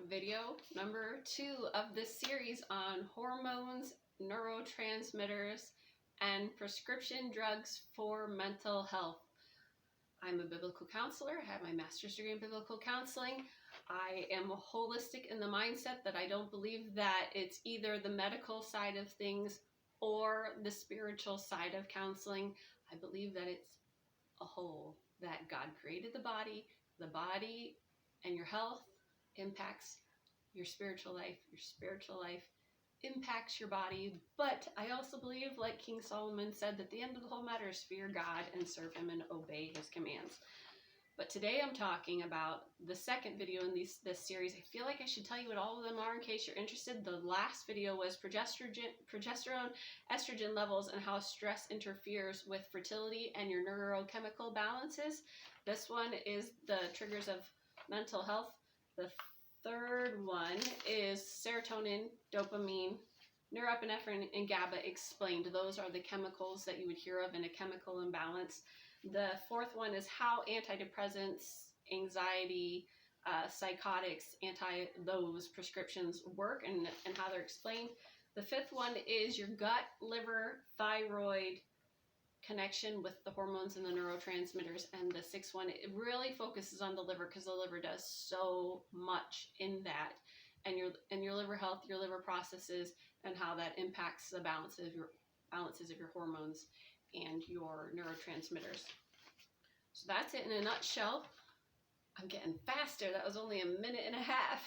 video number 2 of this series on hormones, neurotransmitters, and prescription drugs for mental health. I'm a biblical counselor. I have my master's degree in biblical counseling. I am holistic in the mindset that I don't believe that it's either the medical side of things or the spiritual side of counseling. I believe that it's a whole, that God created the body and your health impacts your spiritual life impacts your body. But I also believe, like King Solomon said, that the end of the whole matter is fear God and serve him and obey his commands. But today I'm talking about the second video in this series. I feel like I should tell you what all of them are in case you're interested. The last video was progesterone, estrogen levels, and how stress interferes with fertility and your neurochemical balances. This one is the triggers of mental health. The third one is serotonin, dopamine, norepinephrine, and GABA explained. Those are the chemicals that you would hear of in a chemical imbalance. The fourth one is how antidepressants, anxiety, psychotics, those prescriptions work and how they're explained. The fifth one is your gut, liver, thyroid connection with the hormones and the neurotransmitters. And the sixth one, it really focuses on the liver because the liver does so much in that, and your liver health, your liver processes, and how that impacts the balances of your hormones and your neurotransmitters. So that's it in a nutshell. I'm getting faster. That was only a minute and a half.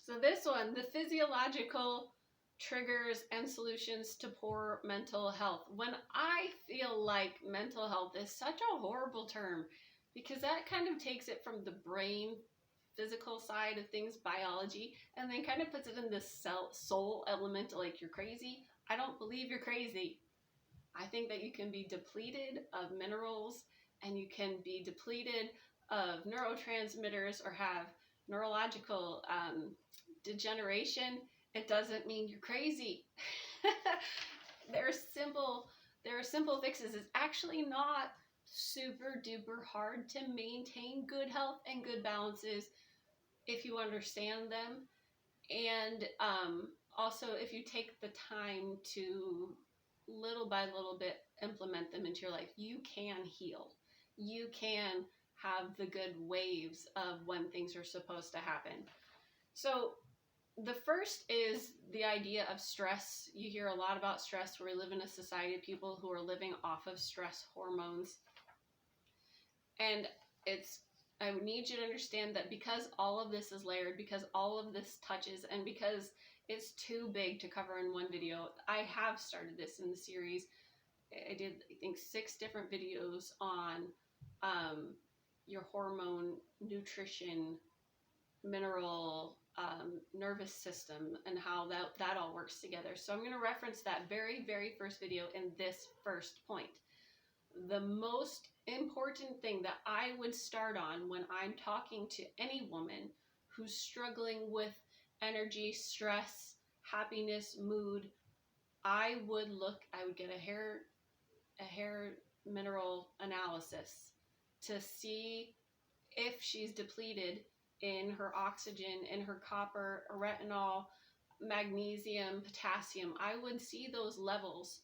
So this one, the physiological triggers and solutions to poor mental health. When I feel like mental health is such a horrible term, because that kind of takes it from the brain, physical side of things, biology, and then kind of puts it in the soul element, like you're crazy. I don't believe you're crazy. I think that you can be depleted of minerals and you can be depleted of neurotransmitters or have neurological degeneration. It doesn't mean you're crazy. There are simple fixes. It's actually not super duper hard to maintain good health and good balances if you understand them. And also if you take the time to little by little bit implement them into your life, you can heal. You can have the good waves of when things are supposed to happen. So the first is the idea of stress. You hear a lot about stress. We live in a society of people who are living off of stress hormones. And I would need you to understand that because all of this is layered, because all of this touches, and because it's too big to cover in one video, I have started this in the series. I did, I think, 6 different videos on your hormone, nutrition, mineral, nervous system, and how that all works together. So I'm going to reference that very, very first video in this first point. The most important thing that I would start on when I'm talking to any woman who's struggling with energy, stress, happiness, mood, I would get a hair mineral analysis to see if she's depleted in her oxygen, in her copper, retinol, magnesium, potassium. I would see those levels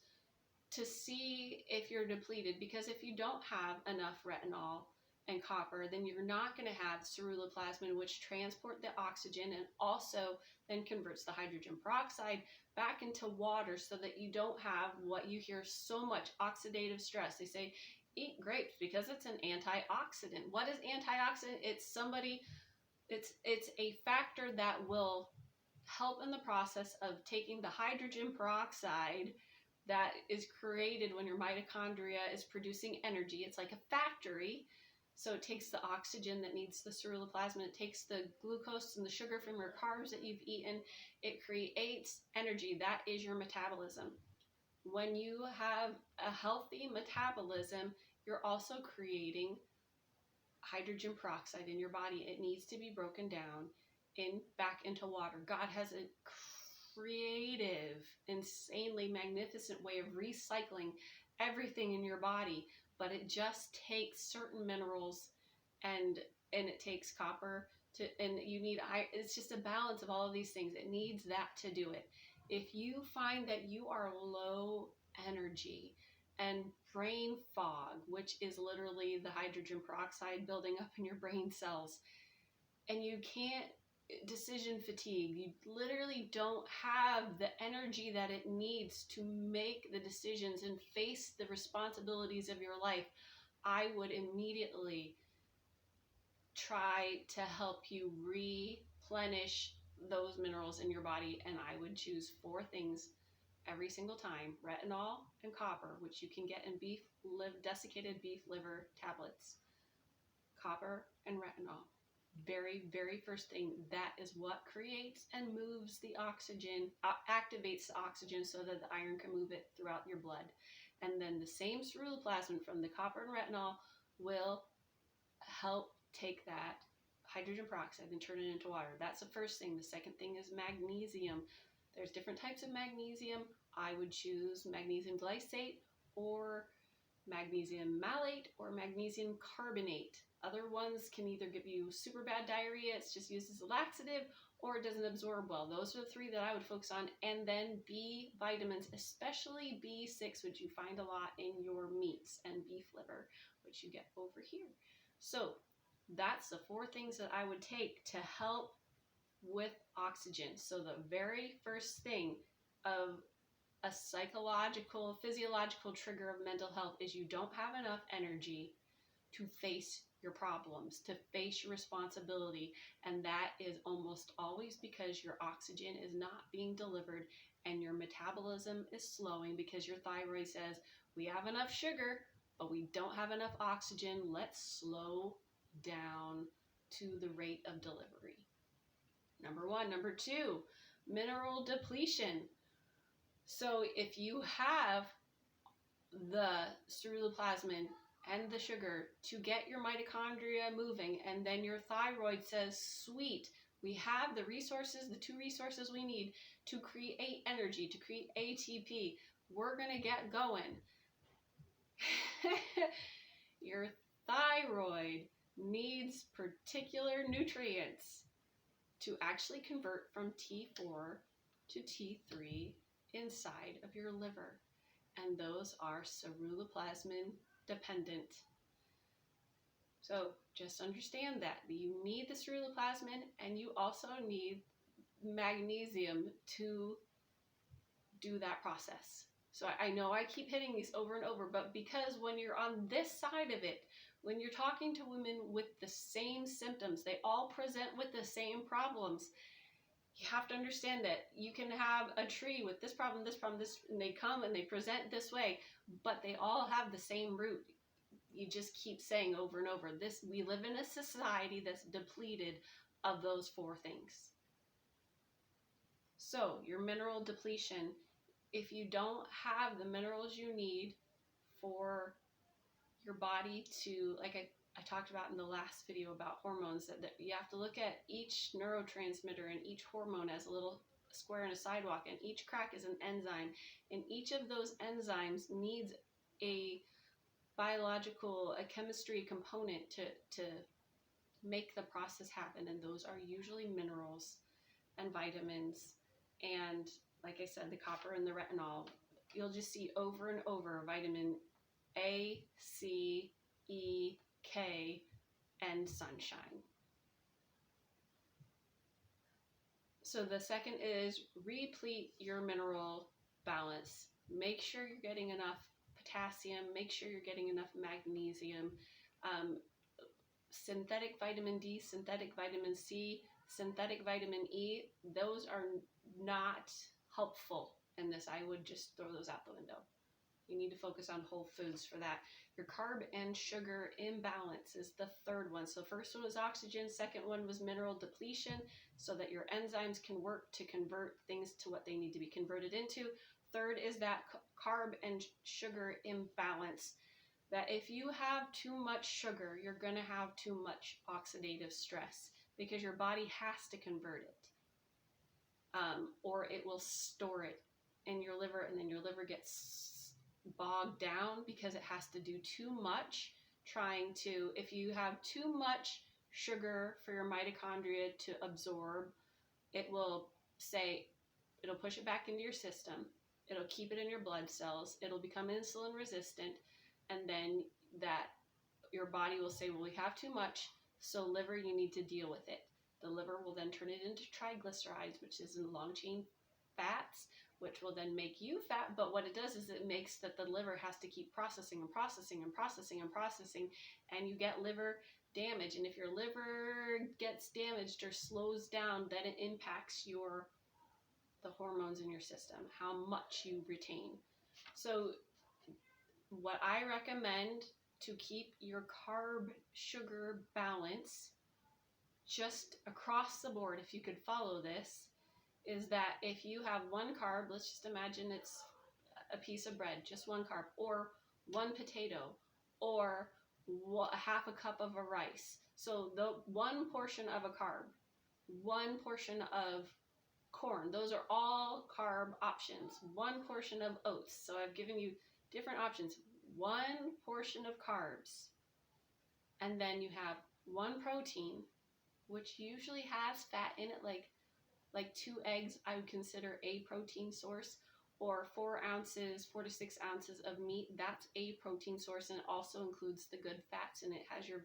to see if you're depleted, because if you don't have enough retinol and copper, then you're not going to have ceruloplasmin, which transport the oxygen and also then converts the hydrogen peroxide back into water, so that you don't have what you hear so much, oxidative stress. They say eat grapes because it's an antioxidant. What is antioxidant? It's a factor that will help in the process of taking the hydrogen peroxide that is created when your mitochondria is producing energy. It's like a factory. So it takes the oxygen that needs the ceruloplasmin, it takes the glucose and the sugar from your carbs that you've eaten, it creates energy. That is your metabolism. When you have a healthy metabolism, you're also creating hydrogen peroxide in your body. It needs to be broken down back into water. God has a creative, insanely magnificent way of recycling everything in your body, but it just takes certain minerals and it takes copper and you need iron. It's just a balance of all of these things. It needs that to do it. If you find that you are low energy and brain fog, which is literally the hydrogen peroxide building up in your brain cells, and you can't, decision fatigue, you literally don't have the energy that it needs to make the decisions and face the responsibilities of your life, I would immediately try to help you replenish those minerals in your body. And I would choose 4 things every single time: retinol and copper, which you can get in desiccated beef liver tablets. Copper and retinol. Very, very first thing. That is what creates and moves the oxygen, activates the oxygen so that the iron can move it throughout your blood. And then the same ceruloplasmin from the copper and retinol will help take that hydrogen peroxide and turn it into water. That's the first thing. The second thing is magnesium. There's different types of magnesium. I would choose magnesium glycate or magnesium malate or magnesium carbonate. Other ones can either give you super bad diarrhea, it's just used as a laxative, or it doesn't absorb well. Those are the 3 that I would focus on. And then B vitamins, especially B6, which you find a lot in your meats, and beef liver, which you get over here. So that's the 4 things that I would take to help with oxygen. So the very first thing of a psychological, physiological trigger of mental health is you don't have enough energy to face your problems, to face your responsibility. And that is almost always because your oxygen is not being delivered and your metabolism is slowing because your thyroid says, we have enough sugar, but we don't have enough oxygen. Let's slow down to the rate of delivery. Number 1. Number 2, mineral depletion. So if you have the ceruloplasmin and the sugar to get your mitochondria moving, and then your thyroid says, sweet, we have the resources, the 2 resources we need to create energy, to create ATP, we're going to get going. Your thyroid needs particular nutrients to actually convert from T4 to T3 inside of your liver. And those are ceruloplasmin dependent. So just understand that you need the ceruloplasmin, and you also need magnesium to do that process. So I know I keep hitting these over and over, but because when you're on this side of it, when you're talking to women with the same symptoms, they all present with the same problems. You have to understand that you can have a tree with this problem, this, and they come and they present this way, but they all have the same root. You just keep saying over and over, we live in a society that's depleted of those 4 things. So your mineral depletion, if you don't have the minerals you need for your body to, like I talked about in the last video about hormones, that you have to look at each neurotransmitter and each hormone as a little square in a sidewalk, and each crack is an enzyme, and each of those enzymes needs a biological, a chemistry component to make the process happen, and those are usually minerals and vitamins, and like I said, the copper and the retinol. You'll just see over and over vitamin A, C, E, K, and sunshine. So the second is replete your mineral balance. Make sure you're getting enough potassium, make sure you're getting enough magnesium, synthetic vitamin D, synthetic vitamin C, synthetic vitamin E, those are not helpful in this. I would just throw those out the window. You need to focus on whole foods for that. Your carb and sugar imbalance is the 3rd one. So first one was oxygen, second one was mineral depletion, so that your enzymes can work to convert things to what they need to be converted into. 3rd is that carb and sugar imbalance, that if you have too much sugar, you're going to have too much oxidative stress because your body has to convert it, or it will store it in your liver, and then your liver gets bogged down because it has to do too much trying to, if you have too much sugar for your mitochondria to absorb. It will it'll push it back into your system. It'll keep it in your blood cells. It'll become insulin resistant. And then your body will say, well, we have too much. So liver, you need to deal with it. The liver will then turn it into triglycerides, which is in long chain fats, which will then make you fat. But what it does is it makes that the liver has to keep processing and processing and processing and processing, and you get liver damage. And if your liver gets damaged or slows down, then it impacts the hormones in your system, how much you retain. So what I recommend to keep your carb sugar balance just across the board, if you could follow this, is that if you have one carb, let's just imagine it's a piece of bread, just one carb, or one potato, or half a cup of a rice. So the one portion of a carb, one portion of corn, those are all carb options. One portion of oats. So I've given you different options. One portion of carbs. And then you have one protein, which usually has fat in it, like 2 eggs I would consider a protein source, or 4 to 6 ounces of meat. That's a protein source, and it also includes the good fats in it. It has your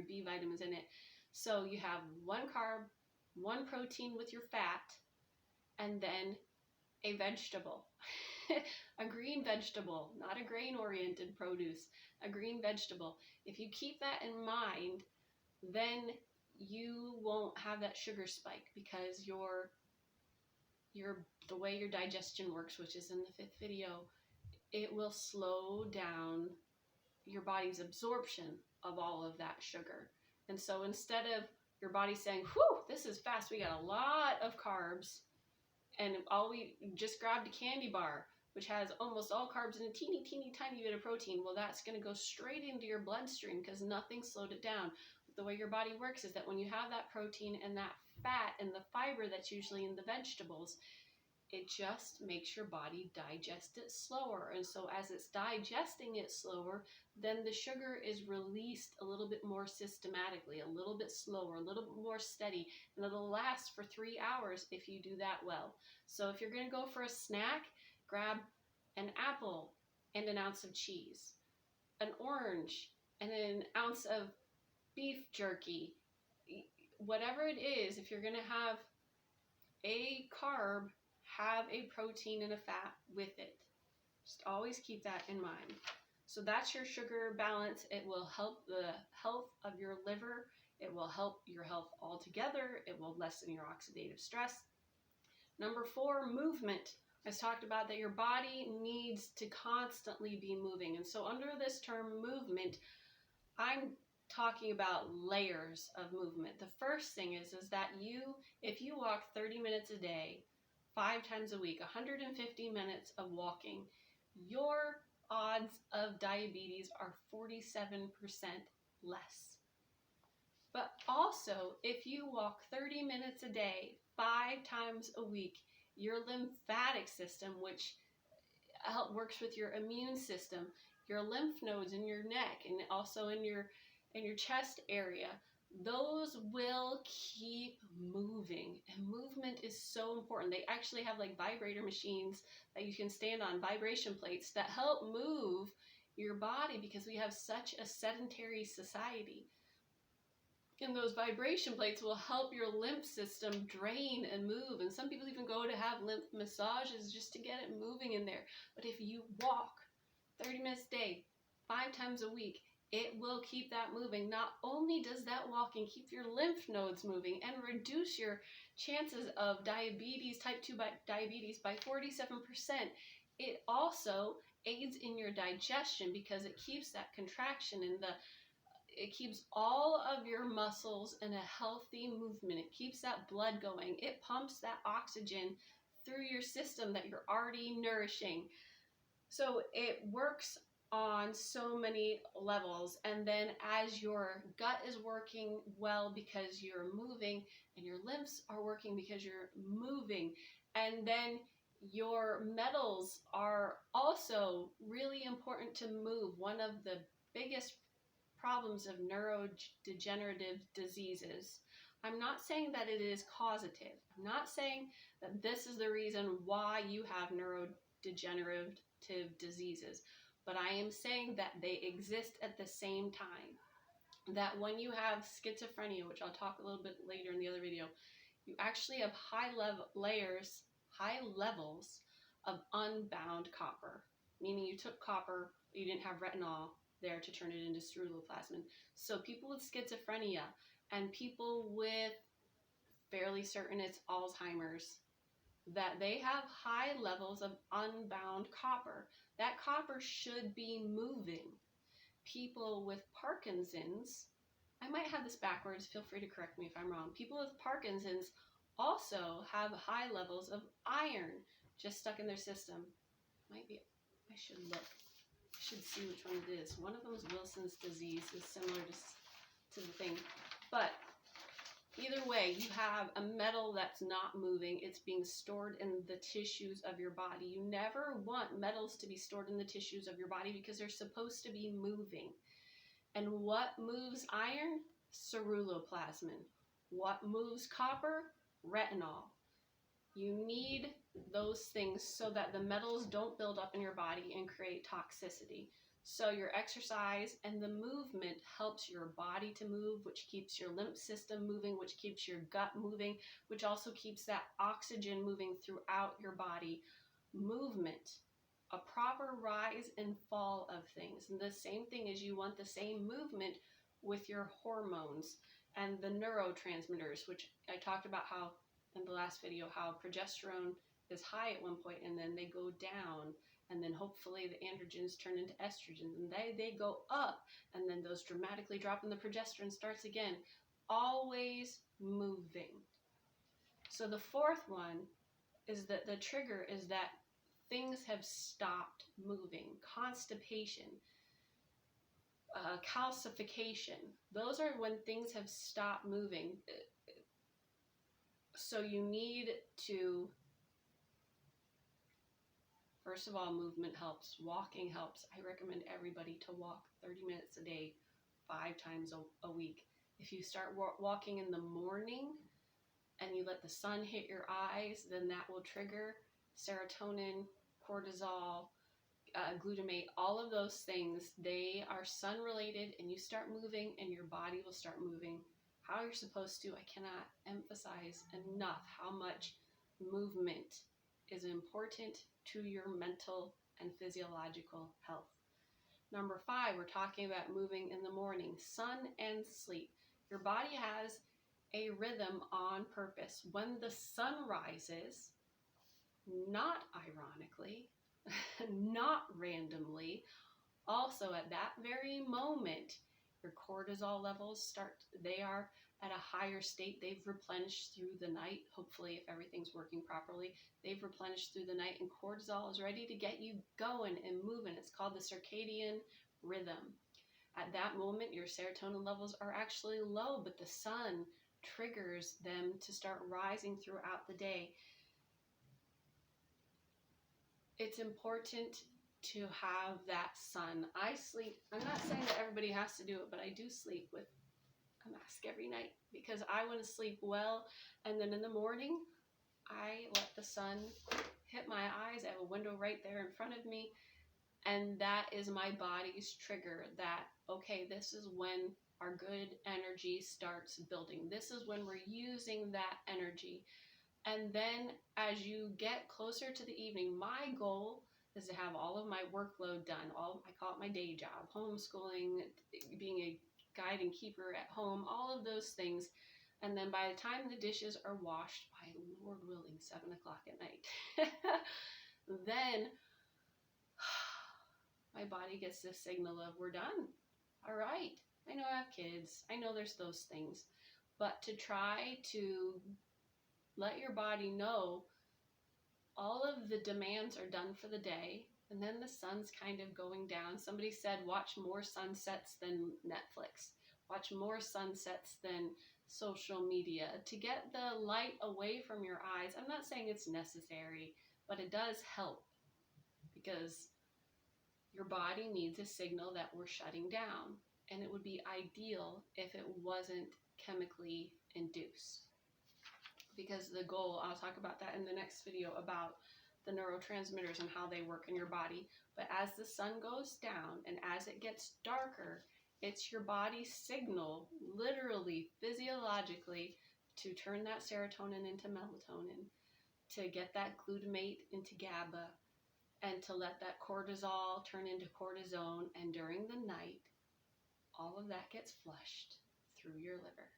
B vitamins in it. So you have one carb, one protein with your fat, and then a vegetable. A green vegetable, not a grain-oriented produce, a green vegetable. If you keep that in mind, then you won't have that sugar spike, because the way your digestion works, which is in the 5th video, it will slow down your body's absorption of all of that sugar. And so instead of your body saying, whew, this is fast, we got a lot of carbs, and we just grabbed a candy bar, which has almost all carbs and a teeny, teeny, tiny bit of protein, well, that's going to go straight into your bloodstream because nothing slowed it down. The way your body works is that when you have that protein and that fat and the fiber that's usually in the vegetables, it just makes your body digest it slower. And so as it's digesting it slower, then the sugar is released a little bit more systematically, a little bit slower, a little bit more steady, and it'll last for 3 hours if you do that well. So if you're going to go for a snack, grab an apple and an ounce of cheese, an orange and an ounce of beef jerky, whatever it is. If you're going to have a carb, have a protein and a fat with it. Just always keep that in mind. So that's your sugar balance. It will help the health of your liver. It will help your health altogether. It will lessen your oxidative stress. Number 4, movement. I talked about that your body needs to constantly be moving. And so under this term movement, I'm talking about layers of movement. The first thing is that if you walk 30 minutes a day, 5 times a week, 150 minutes of walking, your odds of diabetes are 47% less. But also, if you walk 30 minutes a day, 5 times a week, your lymphatic system, which works with your immune system, your lymph nodes in your neck and also in your chest area, those will keep moving. And movement is so important. They actually have like vibrator machines that you can stand on, vibration plates that help move your body because we have such a sedentary society. And those vibration plates will help your lymph system drain and move. And some people even go to have lymph massages just to get it moving in there. But if you walk 30 minutes a day, 5 times a week, it will keep that moving. Not only does that walking keep your lymph nodes moving and reduce your chances of diabetes, type 2 diabetes by 47%, it also aids in your digestion because it keeps that contraction in it keeps all of your muscles in a healthy movement. It keeps that blood going. It pumps that oxygen through your system that you're already nourishing. So it works on so many levels. And then as your gut is working well because you're moving, and your lymphs are working because you're moving, and then your metals are also really important to move. One of the biggest problems of neurodegenerative diseases. I'm not saying that it is causative. I'm not saying that this is the reason why you have neurodegenerative diseases, but I am saying that they exist at the same time. That when you have schizophrenia, which I'll talk a little bit later in the other video, you actually have high levels of unbound copper, meaning you took copper, you didn't have retinol there to turn it into ceruloplasmin. So people with schizophrenia and people with fairly certain it's Alzheimer's, that they have high levels of unbound copper. That copper should be moving. People with Parkinson's, I might have this backwards, feel free to correct me if I'm wrong. People with Parkinson's also have high levels of iron just stuck in their system. Might be, I should look. I should see which one it is. One of them is Wilson's disease, is similar to the thing. But either way, you have a metal that's not moving. It's being stored in the tissues of your body. You never want metals to be stored in the tissues of your body because they're supposed to be moving. And what moves iron? Ceruloplasmin. What moves copper? Retinol. You need those things so that the metals don't build up in your body and create toxicity. So your exercise and the movement helps your body to move, which keeps your lymph system moving, which keeps your gut moving, which also keeps that oxygen moving throughout your body. Movement, a proper rise and fall of things. And the same thing is you want the same movement with your hormones and the neurotransmitters, which I talked about how in the last video, how progesterone is high at one point and then they go down, and then hopefully the androgens turn into estrogen and they go up, and then those dramatically drop and the progesterone starts again. Always moving. So the fourth one is that the trigger is that things have stopped moving. Constipation, calcification. Those are when things have stopped moving. So you need to, first of all, movement helps. Walking helps. I recommend everybody to walk 30 minutes a day, 5 times a week. If you start walking in the morning and you let the sun hit your eyes, then that will trigger serotonin, cortisol, glutamate, all of those things. They are sun related, and you start moving and your body will start moving how you're supposed to. I cannot emphasize enough how much movement is important to your mental and physiological health. Number 5, we're talking about moving in the morning, sun and sleep. Your body has a rhythm on purpose. When the sun rises, not ironically, not randomly, also at that very moment, your cortisol levels start, they are at a higher state. They've replenished through the night. Hopefully, if everything's working properly, they've replenished through the night and cortisol is ready to get you going and moving. It's called the circadian rhythm. At that moment, your serotonin levels are actually low, but the sun triggers them to start rising throughout the day. It's important to have that sun. I sleep, I'm not saying that everybody has to do it, but I do sleep with a mask every night because I want to sleep well. And then in the morning, I let the sun hit my eyes. I have a window right there in front of me. And that is my body's trigger that, okay, this is when our good energy starts building. This is when we're using that energy. And then as you get closer to the evening, my goal is to have all of my workload done. I call it my day job, homeschooling, being a guide and keeper at home, all of those things. And then by the time the dishes are washed, by Lord willing, 7 o'clock at night, then my body gets this signal of we're done. All right. I know I have kids. I know there's those things. But to try to let your body know all of the demands are done for the day, and then the sun's kind of going down. Somebody said watch more sunsets than Netflix. Watch more sunsets than social media to get the light away from your eyes. I'm not saying it's necessary, but it does help because your body needs a signal that we're shutting down. and it would be ideal if it wasn't chemically induced. Because the goal, I'll talk about that in the next video about the neurotransmitters and how they work in your body. But as the sun goes down and as it gets darker, it's your body's signal, literally, physiologically, to turn that serotonin into melatonin, to get that glutamate into GABA, and to let that cortisol turn into cortisone. And during the night, all of that gets flushed through your liver.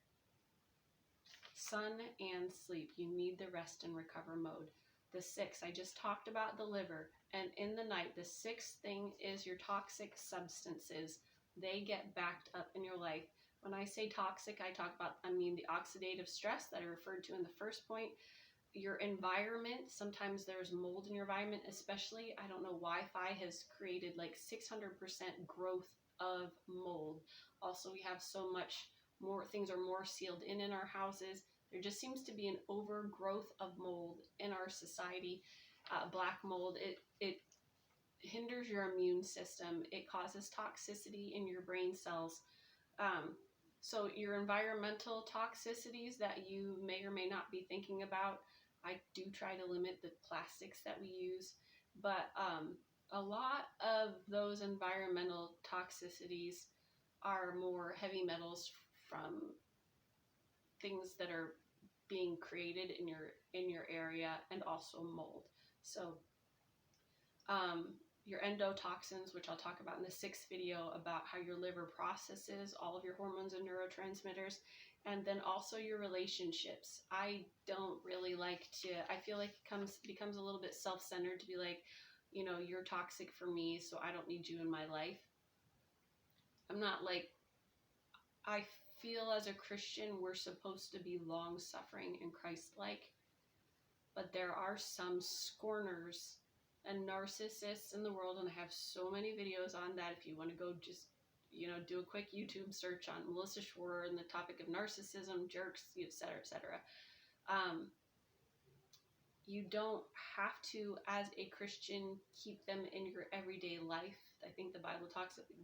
Sun and sleep, you need the rest and recover mode. The sixth, I just talked about the liver, and in the night, the sixth thing is your toxic substances. They get backed up in your life. When I say toxic, I mean the oxidative stress that I referred to in the first point. Your environment, sometimes there's mold in your environment, especially, I don't know, Wi-Fi has created like 600% growth of mold. Also, we have so much more, things are more sealed in our houses. There just seems to be an overgrowth of mold in our society. Black mold, it hinders your immune system. It causes toxicity in your brain cells. So your environmental toxicities that you may or may not be thinking about, I do try to limit the plastics that we use, but a lot of those environmental toxicities are more heavy metals from things that are being created in your area, and also mold. So your endotoxins, which I'll talk about in the sixth video, about how your liver processes all of your hormones and neurotransmitters, and then also your relationships. I don't really like to, I feel like it becomes a little bit self-centered to be like, you know, you're toxic for me, so I don't need you in my life. I'm not like, I feel as a Christian, we're supposed to be long-suffering and Christ-like, but there are some scorners and narcissists in the world, and I have so many videos on that. If you want to go just, you know, do a quick YouTube search on Melissa Schworer and the topic of narcissism, jerks, etc., etc. You don't have to, as a Christian, keep them in your everyday life. I think the Bible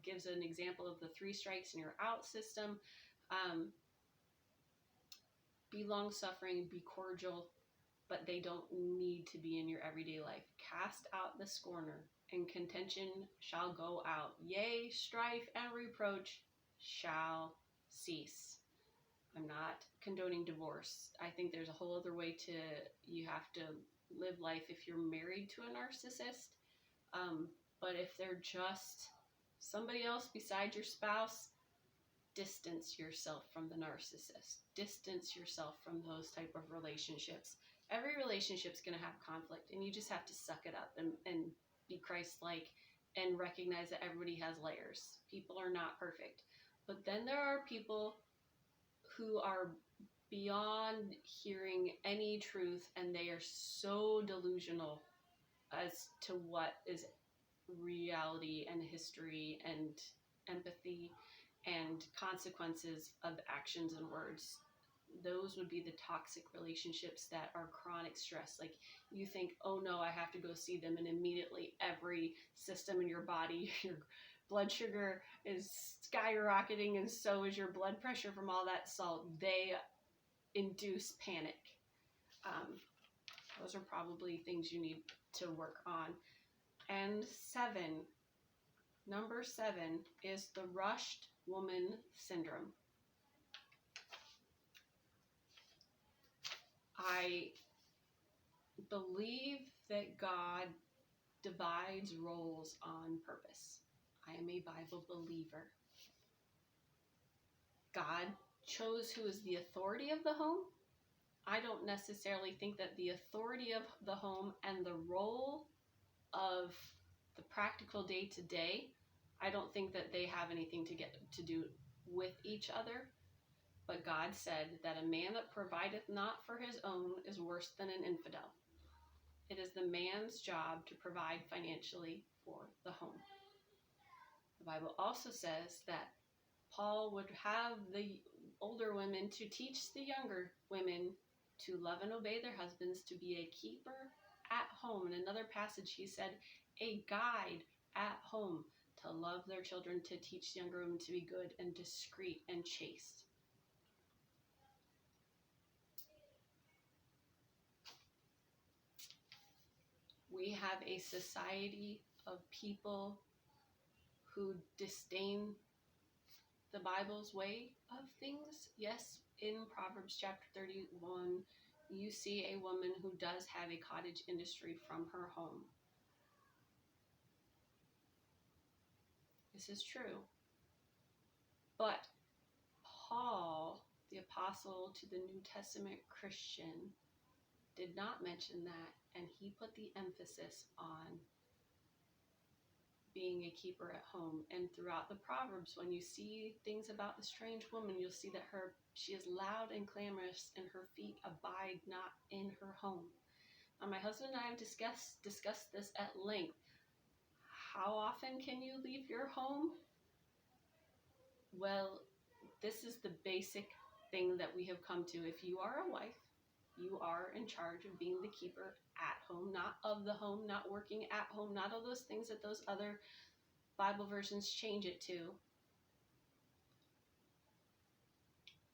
gives an example of the 3 strikes and you're out system. Be long-suffering, be cordial, but they don't need to be in your everyday life. Cast out the scorner, and contention shall go out. Yea, strife and reproach shall cease. I'm not condoning divorce. I think there's a whole other way to, you have to live life if you're married to a narcissist. But if they're just somebody else besides your spouse, distance yourself from the narcissist. Distance yourself from those type of relationships. Every relationship's going to have conflict, and you just have to suck it up and be Christ-like and recognize that everybody has layers. People are not perfect. But then there are people who are beyond hearing any truth, and they are so delusional as to what is reality and history and empathy and consequences of actions and words. Those would be the toxic relationships that are chronic stress. Like, you think, oh no, I have to go see them, and immediately every system in your body, your blood sugar is skyrocketing, and so is your blood pressure from all that salt. They induce panic. Those are probably things you need to work on. And number 7 is the rushed woman syndrome. I believe that God divides roles on purpose. I am a Bible believer. God chose who is the authority of the home. I don't necessarily think that the authority of the home and the role of the practical day-to-day, I don't think that they have anything to do with each other. But God said that a man that provideth not for his own is worse than an infidel. It is the man's job to provide financially for the home. The Bible also says that Paul would have the older women to teach the younger women to love and obey their husbands, to be a keeper at home. In another passage, he said, a guide at home, to love their children, to teach younger women to be good and discreet and chaste. We have a society of people who disdain the Bible's way of things. Yes, in Proverbs chapter 31, you see a woman who does have a cottage industry from her home. This is true. But Paul, the apostle to the New Testament Christian, did not mention that, and he put the emphasis on being a keeper at home. And throughout the Proverbs, when you see things about the strange woman, you'll see that she is loud and clamorous, and her feet abide not in her home. Now, my husband and I have discussed this at length. How often can you leave your home? Well, this is the basic thing that we have come to. If you are a wife, you are in charge of being the keeper at home, not of the home, not working at home, not all those things that those other Bible versions change it to.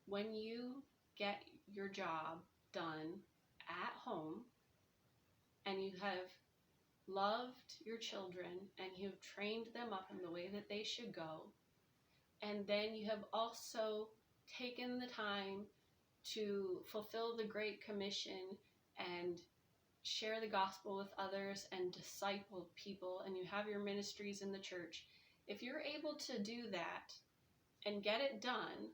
When you get your job done at home and you have loved your children and you have trained them up in the way that they should go, and then you have also taken the time to fulfill the Great Commission and share the gospel with others and disciple people, and you have your ministries in the church, if you're able to do that and get it done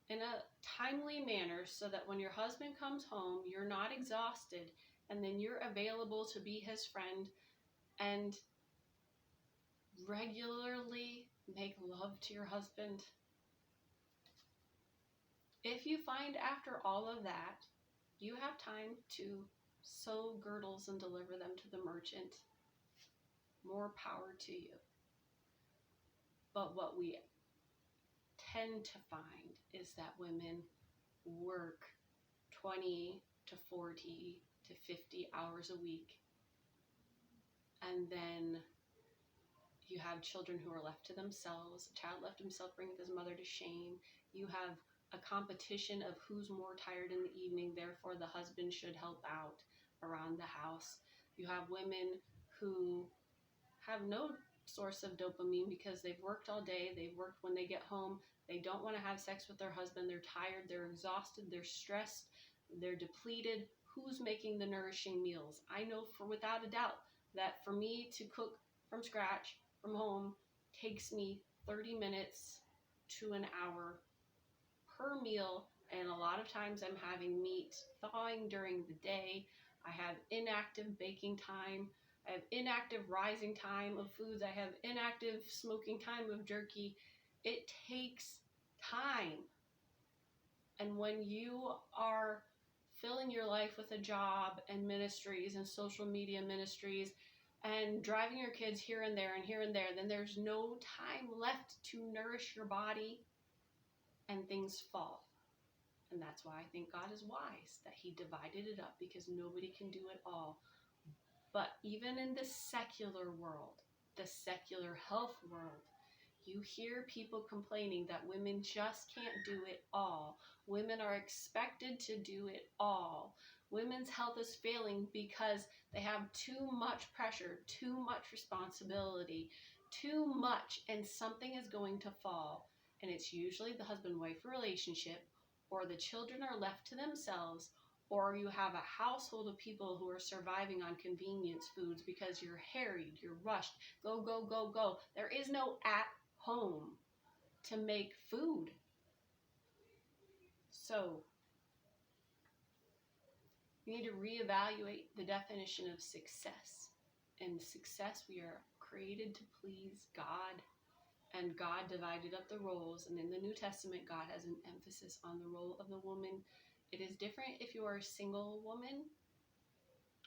in a timely manner so that when your husband comes home, you're not exhausted, and then you're available to be his friend and regularly make love to your husband. If you find after all of that, you have time to sew girdles and deliver them to the merchant, more power to you. But what we tend to find is that women work 20 to 40 to 50 hours a week, and then you have children who are left to themselves. A child left himself bringeth his mother to shame. You have a competition of who's more tired in the evening, therefore the husband should help out around the house. You have women who have no source of dopamine because they've worked all day, they've worked when they get home, they don't want to have sex with their husband, they're tired, they're exhausted, they're stressed, they're depleted. Who's making the nourishing meals? I know without a doubt that for me to cook from scratch, from home, takes me 30 minutes to an hour per meal, and a lot of times I'm having meat thawing during the day. I have inactive baking time. I have inactive rising time of foods. I have inactive smoking time of jerky. It takes time. And when you are filling your life with a job and ministries and social media ministries and driving your kids here and there and here and there, then there's no time left to nourish your body, and things fall. And that's why I think God is wise that he divided it up, because nobody can do it all. But even in the secular world, the secular health world, you hear people complaining that women just can't do it all. Women are expected to do it all. Women's health is failing because they have too much pressure, too much responsibility, too much, and something is going to fall. And it's usually the husband-wife relationship, or the children are left to themselves, or you have a household of people who are surviving on convenience foods because you're harried, you're rushed, go, go, go, go. There is no at home to make food. So you need to reevaluate the definition of success. In success, we are created to please God, and God divided up the roles. And in the New Testament, God has an emphasis on the role of the woman. It is different if you are a single woman.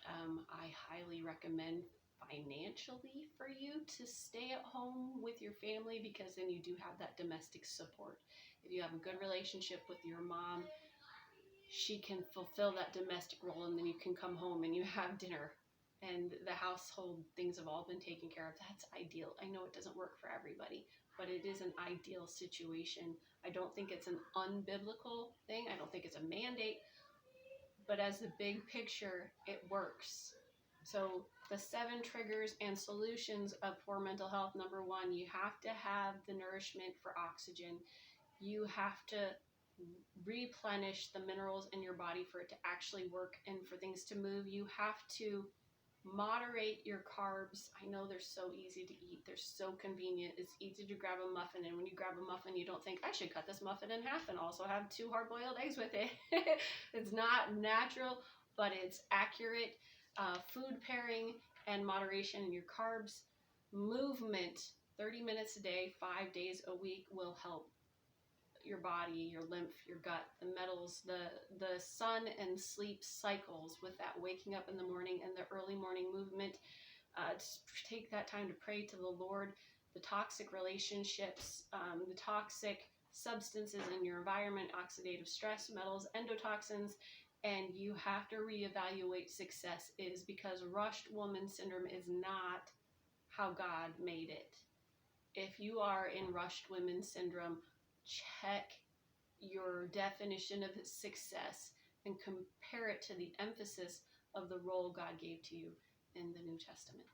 I highly recommend financially for you to stay at home with your family, because then you do have that domestic support. If you have a good relationship with your mom, she can fulfill that domestic role, and then you can come home and you have dinner and the household things have all been taken care of. That's ideal. I know it doesn't work for everybody, but it is an ideal situation. I don't think it's an unbiblical thing. I don't think it's a mandate, but as the big picture, it works. So the 7 triggers and solutions of poor mental health. Number 1, you have to have the nourishment for oxygen. You have to replenish the minerals in your body for it to actually work and for things to move. You have to moderate your carbs. I know they're so easy to eat. They're so convenient. It's easy to grab a muffin, and when you grab a muffin, you don't think, I should cut this muffin in half and also have 2 hard-boiled eggs with it. It's not natural, but it's accurate. Food pairing and moderation in your carbs. Movement, 30 minutes a day, 5 days a week will help your body, your lymph, your gut, the metals, the sun and sleep cycles with that waking up in the morning and the early morning movement. Just take that time to pray to the Lord. The toxic relationships, the toxic substances in your environment, oxidative stress, metals, endotoxins, and you have to reevaluate success is because rushed woman syndrome is not how God made it. If you are in rushed women syndrome, check your definition of success and compare it to the emphasis of the role God gave to you in the New Testament.